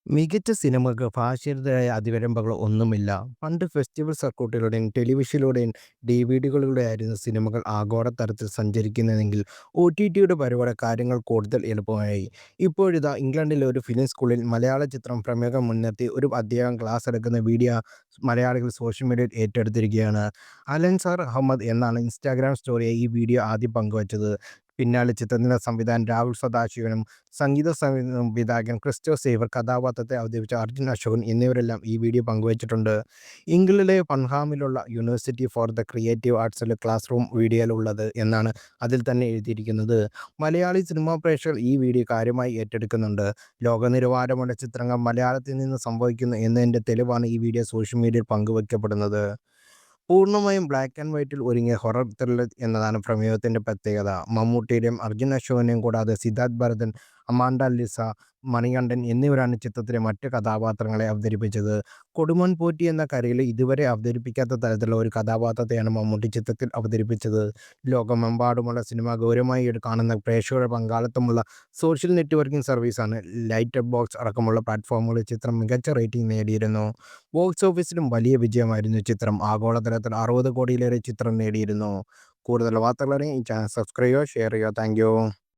മികച്ച സിനിമക്ക് ഭാഷയുടേതായ അതിവരമ്പുകൾ ഒന്നുമില്ല. പണ്ട് ഫെസ്റ്റിവൽ സർക്യൂട്ടിലൂടെയും ടെലിവിഷനിലൂടെയും ഡിവിഡികളിലൂടെയായിരുന്നു സിനിമകൾ ആഗോളതലത്തിൽ സഞ്ചരിക്കുന്നതെങ്കിൽ ഒടിടിയുടെ വരവോടെ കാര്യങ്ങൾ കൂടുതൽ എളുപ്പമായി. ഇപ്പോഴിതാ ഇംഗ്ലണ്ടിലെ ഒരു ഫിലിം സ്കൂളിൽ മലയാള ചിത്രം പ്രമേയം മുൻനിർത്തി ഒരു അധ്യാപകൻ ക്ലാസ് എടുക്കുന്ന വീഡിയോ മലയാളികൾ സോഷ്യൽ മീഡിയയിൽ ഏറ്റെടുത്തിരിക്കുകയാണ്. അലൻസാർ അഹമ്മദ് എന്നാണ് ഇൻസ്റ്റാഗ്രാം സ്റ്റോറിയായി ഈ വീഡിയോ ആദ്യം പങ്കുവച്ചത്. പിന്നാലെ ചിത്രത്തിന്റെ സംവിധായകൻ രാഹുൽ സദാശിവനും സംവിധായകൻ ക്രിസ്റ്റോ സേവർ, കഥാപാത്രത്തെ അവതരിപ്പിച്ച അർജുൻ അശോകൻ എന്നിവരെല്ലാം ഈ വീഡിയോ പങ്കുവച്ചിട്ടുണ്ട്. ഇംഗ്ലണ്ടിലെ ഫൺഹാമിലുള്ള യൂണിവേഴ്സിറ്റി ഫോർ ദ ക്രിയേറ്റീവ് ആർട്സിലെ ക്ലാസ് റൂം വീഡിയോയിലുള്ളത് എന്നാണ് അതിൽ തന്നെ എഴുതിയിരിക്കുന്നത്. മലയാളി സിനിമാ പ്രേക്ഷകർ ഈ വീഡിയോ കാര്യമായി ഏറ്റെടുക്കുന്നുണ്ട്. ലോകനിലവാരമുള്ള ചിത്രങ്ങൾ മലയാളത്തിൽ നിന്ന് സംഭവിക്കുന്നു എന്നതിൻ്റെ തെളിവാണ് ഈ വീഡിയോ സോഷ്യൽ മീഡിയയിൽ പങ്കുവയ്ക്കപ്പെടുന്നത്. പൂർണ്ണമായും ബ്ലാക്ക് ആൻഡ് വൈറ്റിൽ ഒരുങ്ങിയ ഹൊറർ ത്രില്ലർ എന്നതാണ് പ്രമേയത്തിന്റെ പ്രത്യേകത. മമ്മൂട്ടിയുടെയും അർജുൻ അശോകനെയും കൂടാതെ സിദ്ധാർത്ഥ് ഭരതൻ, അമാൻഡ ലിസ, മണികണ്ഠൻ എന്നിവരാണ് ചിത്രത്തിലെ മറ്റ് കഥാപാത്രങ്ങളെ അവതരിപ്പിച്ചത്. കൊടുമൺ പോറ്റി എന്ന കരയിൽ ഇതുവരെ അവതരിപ്പിക്കാത്ത തരത്തിലുള്ള ഒരു കഥാപാത്രത്തെയാണ് മമ്മൂട്ടി ചിത്രത്തിൽ അവതരിപ്പിച്ചത്. ലോകമെമ്പാടുമുള്ള സിനിമ ഗൗരവമായി കാണുന്ന പ്രേക്ഷകരുടെ പങ്കാളിത്തമുള്ള സോഷ്യൽ നെറ്റ്വർക്കിംഗ് സർവീസാണ് ലൈറ്റർ ബോക്സ് അടക്കമുള്ള പ്ലാറ്റ്ഫോമുകളിൽ ചിത്രം മികച്ച റേറ്റിംഗ് നേടിയിരുന്നു. ബോക്സ് ഓഫീസിലും വലിയ വിജയമായിരുന്നു ചിത്രം. ആഗോളതലത്തിൽ 60 കോടിയിലേറെ ചിത്രം നേടിയിരുന്നു. കൂടുതൽ വാർത്തകളറിയാൻ ഈ ചാനൽ സബ്സ്ക്രൈബ് ചെയ്യുക, ഷെയർ ചെയ്യുക. Thank you.